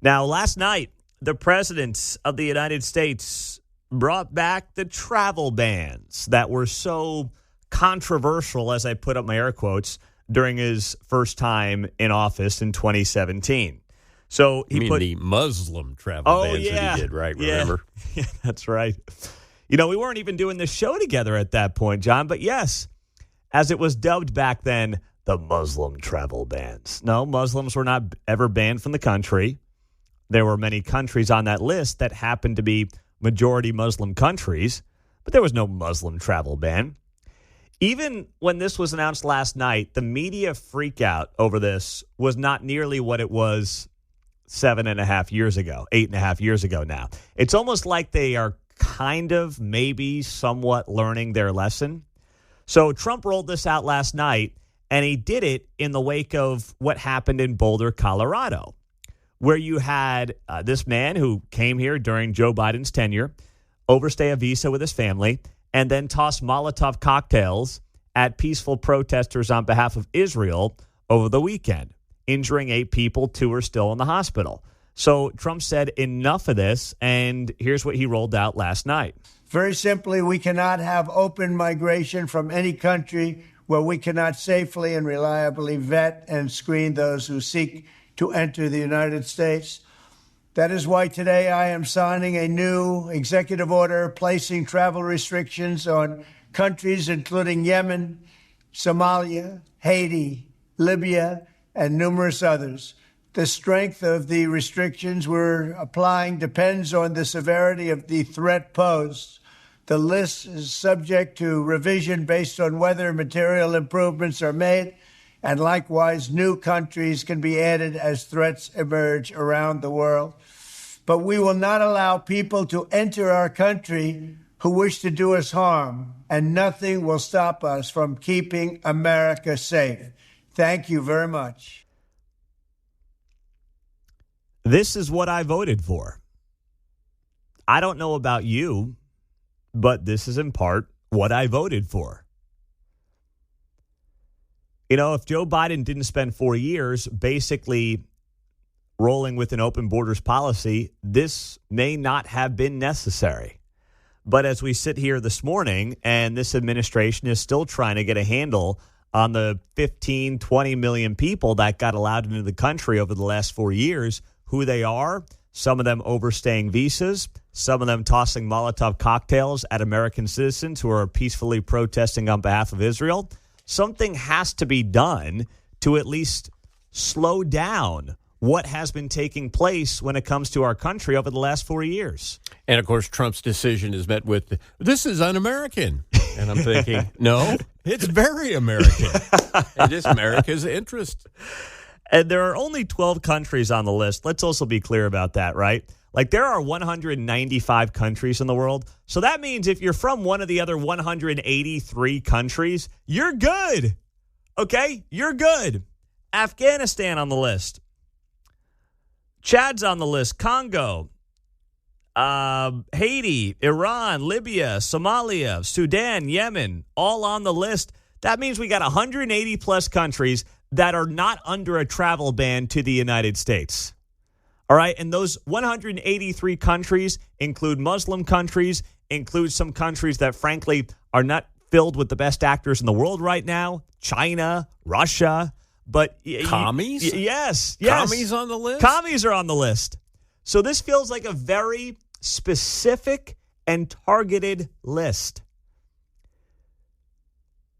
Now, last night, the president of the United States brought back the travel bans that were so controversial, as I put up my air quotes, during his first time in office in 2017. So he put the Muslim travel bans that he did, right? Remember? Yeah, that's right. You know, we weren't even doing this show together at that point, John, but yes, as it was dubbed back then, the Muslim travel bans. No, Muslims were not ever banned from the country. There were many countries on that list that happened to be majority Muslim countries, but there was no Muslim travel ban. Even when this was announced last night, the media freak out over this was not nearly what it was 8.5 years ago now. It's almost like they are kind of maybe somewhat learning their lesson. So Trump rolled this out last night, and he did it in the wake of what happened in Boulder, Colorado, where you had this man who came here during Joe Biden's tenure, overstay a visa with his family, and then toss Molotov cocktails at peaceful protesters on behalf of Israel over the weekend, injuring 8 people. 2 are still in the hospital. So Trump said enough of this, and here's what he rolled out last night. Very simply, we cannot have open migration from any country where we cannot safely and reliably vet and screen those who seek to enter the United States. That is why today I am signing a new executive order placing travel restrictions on countries including Yemen, Somalia, Haiti, Libya, and numerous others. The strength of the restrictions we're applying depends on the severity of the threat posed. The list is subject to revision based on whether material improvements are made, and likewise new countries can be added as threats emerge around the world. But we will not allow people to enter our country who wish to do us harm, and nothing will stop us from keeping America safe. Thank you very much. This is what I voted for. I don't know about you, but this is in part what I voted for. You know, if Joe Biden didn't spend 4 years basically rolling with an open borders policy, this may not have been necessary. But as we sit here this morning, and this administration is still trying to get a handle on the 15, 20 million people that got allowed into the country over the last 4 years, who they are, some of them overstaying visas, some of them tossing Molotov cocktails at American citizens who are peacefully protesting on behalf of Israel. Something has to be done to at least slow down what has been taking place when it comes to our country over the last 4 years. And, of course, Trump's decision is met with, this is un-American. And I'm thinking, no, it's very American. It is America's interest. And there are only 12 countries on the list. Let's also be clear about that, right? Like, there are 195 countries in the world. So that means if you're from one of the other 183 countries, you're good. Okay? You're good. Afghanistan on the list. Chad's on the list. Congo. Haiti, Iran, Libya, Somalia, Sudan, Yemen, all on the list. That means we got 180 plus countries that are not under a travel ban to the United States. All right. And those 183 countries include Muslim countries, include some countries that, frankly, are not filled with the best actors in the world right now. China, Russia. But commies? Yes. Commies on the list? Commies are on the list. So this feels like a very specific and targeted list.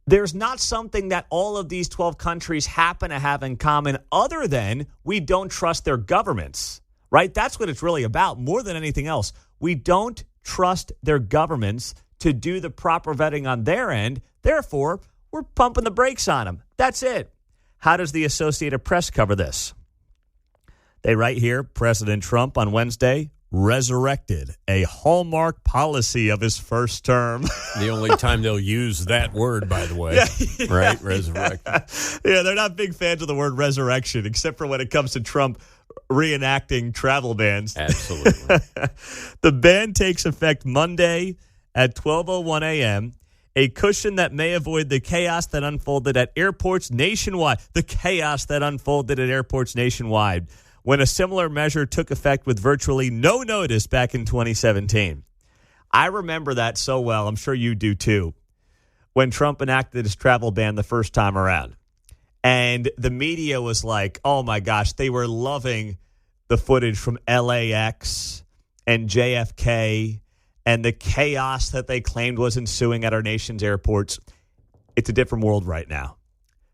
There's not something that all of these 12 countries happen to have in common other than we don't trust their governments, right? That's what it's really about more than anything else. We don't trust their governments to do the proper vetting on their end. Therefore, we're pumping the brakes on them. That's it. How does the Associated Press cover this? They write here, President Trump on Wednesday resurrected a hallmark policy of his first term. The only time they'll use that word, by the way, right? Resurrected. Yeah, they're not big fans of the word resurrection, except for when it comes to Trump reenacting travel bans. Absolutely. The ban takes effect Monday at 12:01 a.m., a cushion that may avoid the chaos that unfolded at airports nationwide. The chaos that unfolded at airports nationwide when a similar measure took effect with virtually no notice back in 2017. I remember that so well. I'm sure you do too. When Trump enacted his travel ban the first time around. And the media was like, oh my gosh, they were loving the footage from LAX and JFK and the chaos that they claimed was ensuing at our nation's airports. It's a different world right now.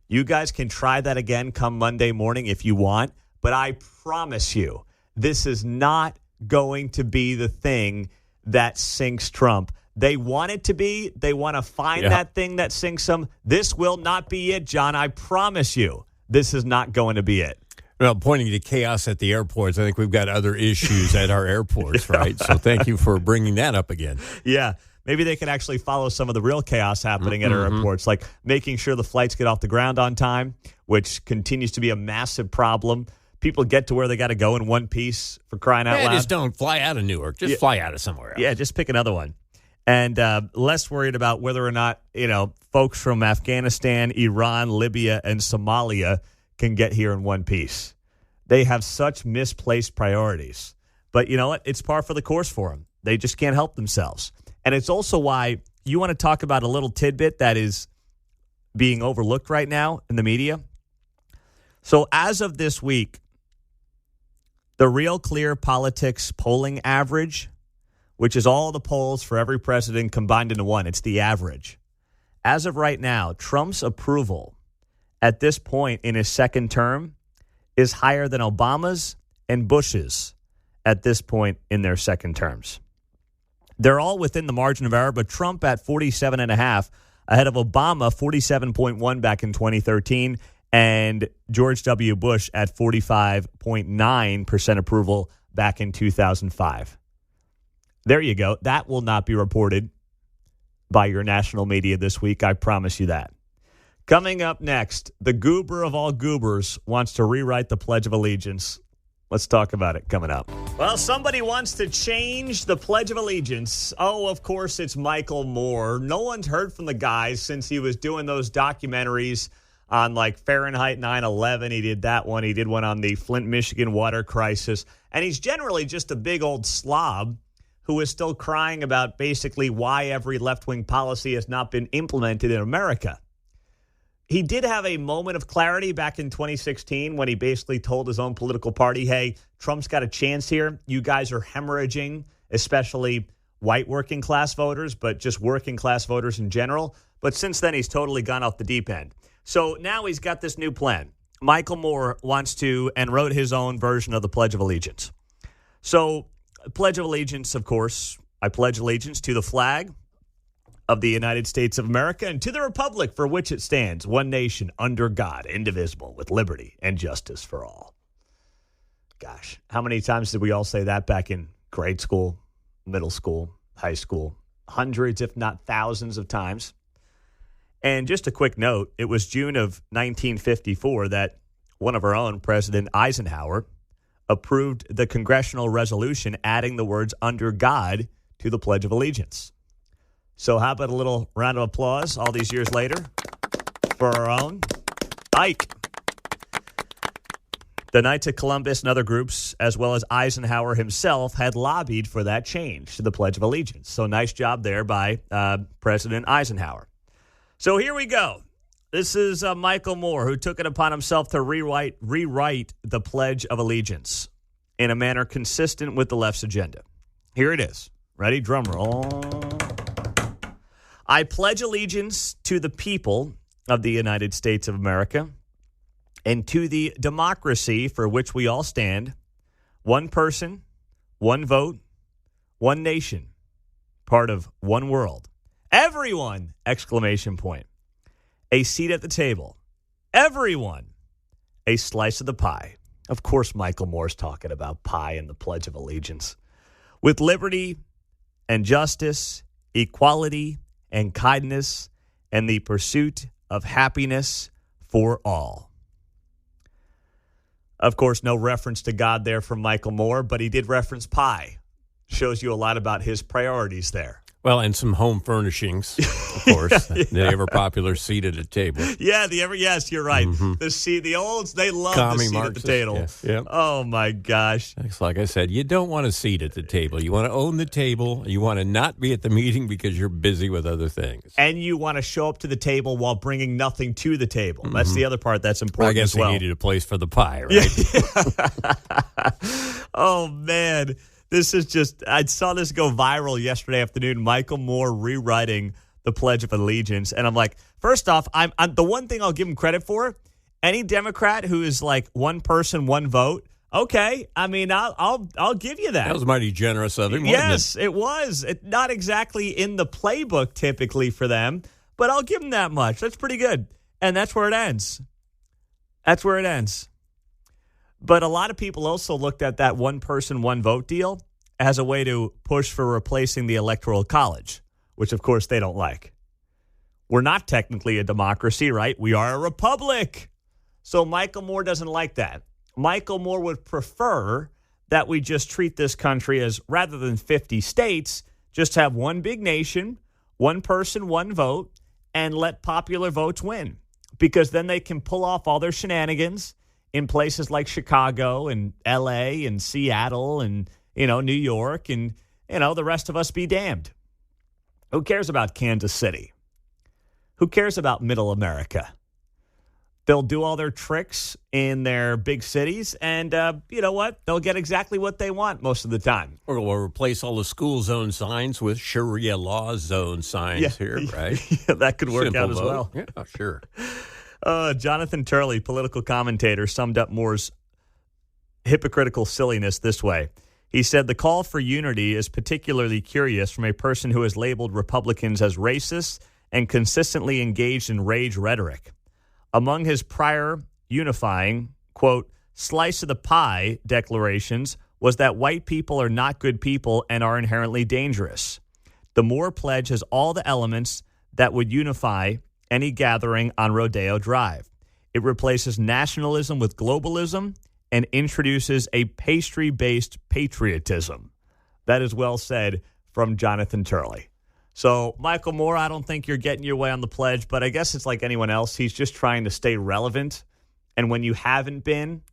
You guys can try that again come Monday morning if you want, but I promise you, this is not going to be the thing that sinks Trump. They want it to be. They want to find that thing that sinks him. This will not be it, John. I promise you, this is not going to be it. Well, pointing to chaos at the airports, I think we've got other issues at our airports, right? So thank you for bringing that up again. Yeah. Maybe they could actually follow some of the real chaos happening at our airports, like making sure the flights get off the ground on time, which continues to be a massive problem. People get to where they got to go in one piece, for crying out loud. Just don't fly out of Newark. Just fly out of somewhere else. Yeah, just pick another one. And less worried about whether or not, folks from Afghanistan, Iran, Libya, and Somalia can get here in one piece. They have such misplaced priorities. But you know what? It's par for the course for them. They just can't help themselves. And it's also why you want to talk about a little tidbit that is being overlooked right now in the media. So as of this week, the Real Clear Politics polling average, which is all the polls for every president combined into one, it's the average. As of right now, Trump's approval at this point in his second term is higher than Obama's and Bush's at this point in their second terms. They're all within the margin of error, but Trump at 47.5, ahead of Obama, 47.1 back in 2013, and George W. Bush at 45.9% approval back in 2005. There you go. That will not be reported by your national media this week. I promise you that. Coming up next, the goober of all goobers wants to rewrite the Pledge of Allegiance. Let's talk about it coming up. Well, somebody wants to change the Pledge of Allegiance. Oh, of course, it's Michael Moore. No one's heard from the guy since he was doing those documentaries on like Fahrenheit 9/11. He did that one. He did one on the Flint, Michigan water crisis. And he's generally just a big old slob who is still crying about basically why every left-wing policy has not been implemented in America. He did have a moment of clarity back in 2016 when he basically told his own political party, hey, Trump's got a chance here. You guys are hemorrhaging, especially white working class voters, but just working class voters in general. But since then, he's totally gone off the deep end. So now he's got this new plan. Michael Moore wants to and wrote his own version of the Pledge of Allegiance. So Pledge of Allegiance, of course, I pledge allegiance to the flag of the United States of America and to the republic for which it stands, one nation, under God, indivisible, with liberty and justice for all. Gosh, how many times did we all say that back in grade school, middle school, high school? Hundreds, if not thousands of times. And just a quick note, it was June of 1954 that one of our own, President Eisenhower, approved the congressional resolution adding the words under God to the Pledge of Allegiance. So how about a little round of applause all these years later for our own Ike? The Knights of Columbus and other groups, as well as Eisenhower himself, had lobbied for that change to the Pledge of Allegiance. So nice job there by President Eisenhower. So here we go. This is Michael Moore, who took it upon himself to rewrite the Pledge of Allegiance in a manner consistent with the left's agenda. Here it is. Ready? Drum roll. I pledge allegiance to the people of the United States of America and to the democracy for which we all stand, one person, one vote, one nation, part of one world. Everyone! Exclamation point. A seat at the table. Everyone! A slice of the pie. Of course, Michael Moore's talking about pie and the Pledge of Allegiance. With liberty and justice, equality and kindness, and the pursuit of happiness for all. Of course, no reference to God there from Michael Moore, but he did reference pie. Shows you a lot about his priorities there. Well, and some home furnishings, of course. The ever-popular seat at a table. Yeah, yes, you're right. The seat, they love the seat at the table. Yes. Yep. Oh, my gosh. It's like I said, you don't want a seat at the table. You want to own the table. You want to not be at the meeting because you're busy with other things. And you want to show up to the table while bringing nothing to the table. That's the other part that's important as well. I guess he needed a place for the pie, right? Yeah. Oh, man. This is just, I saw this go viral yesterday afternoon. Michael Moore rewriting the Pledge of Allegiance. And I'm like, first off, I'm the one thing I'll give him credit for, any Democrat who is like one person, one vote, okay. I mean, I'll give you that. That was mighty generous of him, yes, it was. Not exactly in the playbook typically for them, but I'll give him that much. That's pretty good. And that's where it ends. That's where it ends. But a lot of people also looked at that one person, one vote deal as a way to push for replacing the Electoral College, which, of course, they don't like. We're not technically a democracy, right? We are a republic. So Michael Moore doesn't like that. Michael Moore would prefer that we just treat this country as, rather than 50 states, just have one big nation, one person, one vote, and let popular votes win. Because then they can pull off all their shenanigans in places like Chicago and L.A. and Seattle and, New York and, the rest of us be damned. Who cares about Kansas City? Who cares about Middle America? They'll do all their tricks in their big cities, and you know what? They'll get exactly what they want most of the time. Or we'll replace all the school zone signs with Sharia law zone signs here, right? Yeah, that could work Simple out as vote. well. Yeah, sure. Jonathan Turley, political commentator, summed up Moore's hypocritical silliness this way. He said, the call for unity is particularly curious from a person who has labeled Republicans as racist and consistently engaged in rage rhetoric. Among his prior unifying, quote, slice of the pie declarations was that white people are not good people and are inherently dangerous. The Moore Pledge has all the elements that would unify any gathering on Rodeo Drive. It replaces nationalism with globalism and introduces a pastry-based patriotism. That is well said from Jonathan Turley. So, Michael Moore, I don't think you're getting your way on the pledge, but I guess it's like anyone else. He's just trying to stay relevant. And when you haven't been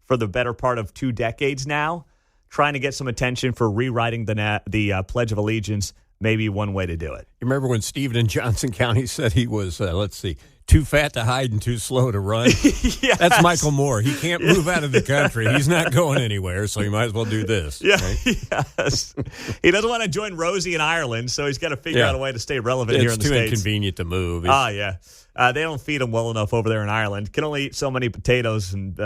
for the better part of 2 decades now, trying to get some attention for rewriting the Pledge of Allegiance may be one way to do it. You remember when Stephen in Johnson County said he was, too fat to hide and too slow to run? Yes. That's Michael Moore. He can't move out of the country. He's not going anywhere, so he might as well do this. Yeah, right? Yes. He doesn't want to join Rosie in Ireland, so he's got to figure out a way to stay relevant here in the States. It's too inconvenient to move. Yeah. They don't feed him well enough over there in Ireland. Can only eat so many potatoes and,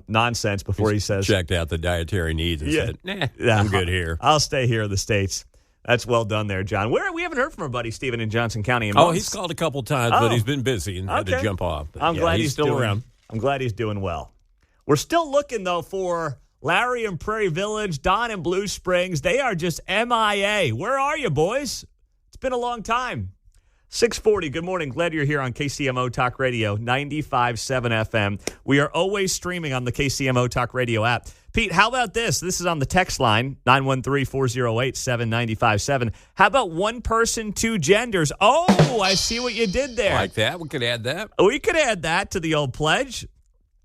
nonsense before he says. Checked out the dietary needs and said, I'm good here. I'll stay here in the States. That's well done there, John. We haven't heard from our buddy Stephen in Johnson County in months. He's called a couple times, but he's been busy and had to jump off. But I'm glad he's still around. I'm glad he's doing well. We're still looking, though, for Larry in Prairie Village, Don in Blue Springs. They are just MIA. Where are you, boys? It's been a long time. 640, good morning. Glad you're here on KCMO Talk Radio, 95.7 FM. We are always streaming on the KCMO Talk Radio app. Pete, how about this? This is on the text line, 913-408-7957. How about one person, two genders? Oh, I see what you did there. Like that? We could add that. We could add that to the old pledge.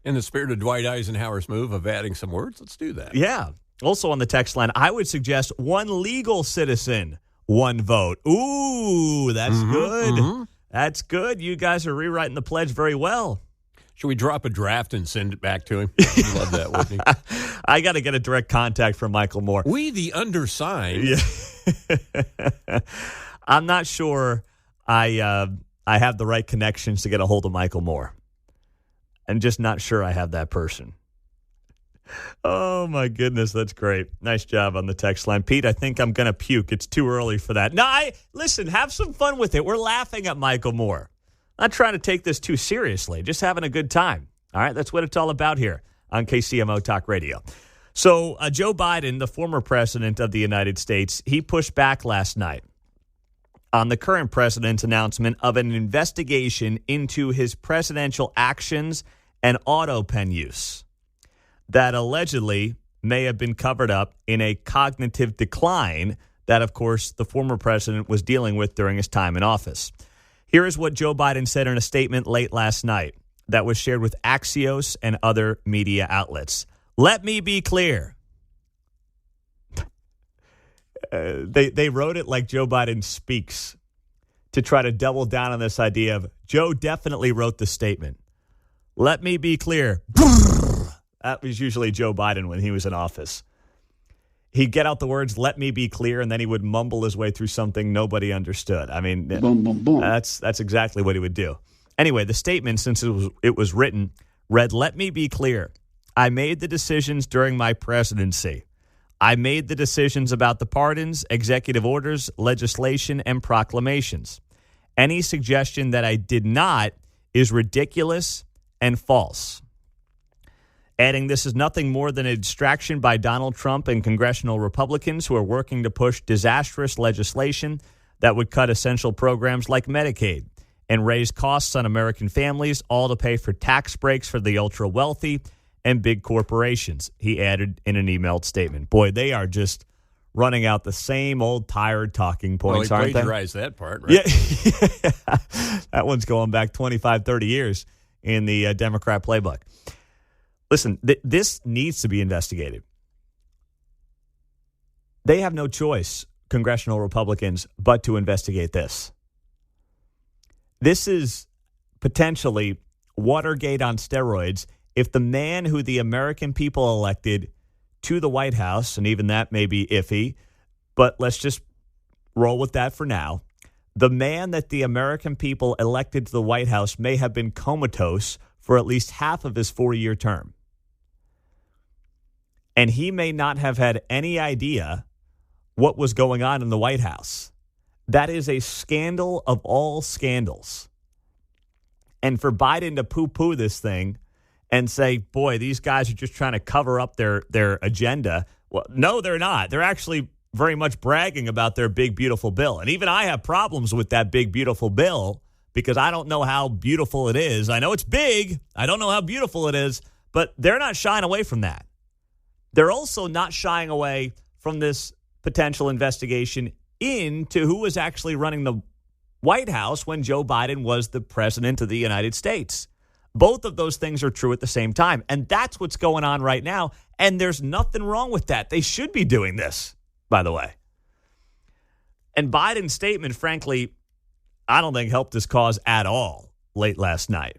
In the spirit of Dwight Eisenhower's move of adding some words, let's do that. Yeah. Also on the text line, I would suggest one legal citizen, one vote. Ooh, that's good. Mm-hmm. That's good. You guys are rewriting the pledge very well. Should we drop a draft and send it back to him? He'd love that, wouldn't he? I got to get a direct contact from Michael Moore. We, the undersigned. Yeah. I'm not sure I have the right connections to get a hold of Michael Moore. I'm just not sure I have that person. Oh, my goodness. That's great. Nice job on the text line. Pete, I think I'm going to puke. It's too early for that. No, listen, have some fun with it. We're laughing at Michael Moore. Not trying to take this too seriously, just having a good time. All right, that's what it's all about here on KCMO Talk Radio. So Joe Biden, the former president of the United States, he pushed back last night on the current president's announcement of an investigation into his presidential actions and auto pen use that allegedly may have been covered up in a cognitive decline that, of course, the former president was dealing with during his time in office. Here is what Joe Biden said in a statement late last night that was shared with Axios and other media outlets. Let me be clear. They wrote it like Joe Biden speaks to try to double down on this idea of Joe definitely wrote the statement. Let me be clear. That was usually Joe Biden when he was in office. He'd get out the words, let me be clear, and then he would mumble his way through something nobody understood. I mean, boom, boom, boom. That's exactly what he would do. Anyway, the statement, since it was written, read, let me be clear. I made the decisions during my presidency. I made the decisions about the pardons, executive orders, legislation, and proclamations. Any suggestion that I did not is ridiculous and false. Adding, this is nothing more than a distraction by Donald Trump and congressional Republicans who are working to push disastrous legislation that would cut essential programs like Medicaid and raise costs on American families, all to pay for tax breaks for the ultra-wealthy and big corporations, he added in an emailed statement. Boy, they are just running out the same old tired talking points, aren't they? Plagiarized that part, right? Yeah. That one's going back 25, 30 years in the Democrat playbook. Listen, this needs to be investigated. They have no choice, congressional Republicans, but to investigate this. This is potentially Watergate on steroids if the man who the American people elected to the White House, and even that may be iffy, but let's just roll with that for now. The man that the American people elected to the White House may have been comatose for at least half of his 4-year term. And he may not have had any idea what was going on in the White House. That is a scandal of all scandals. And for Biden to poo-poo this thing and say, boy, these guys are just trying to cover up their agenda. Well, no, they're not. They're actually very much bragging about their big, beautiful bill. And even I have problems with that big, beautiful bill because I don't know how beautiful it is. I know it's big. I don't know how beautiful it is. But they're not shying away from that. They're also not shying away from this potential investigation into who was actually running the White House when Joe Biden was the president of the United States. Both of those things are true at the same time. And that's what's going on right now. And there's nothing wrong with that. They should be doing this, by the way. And Biden's statement, frankly, I don't think helped his cause at all late last night.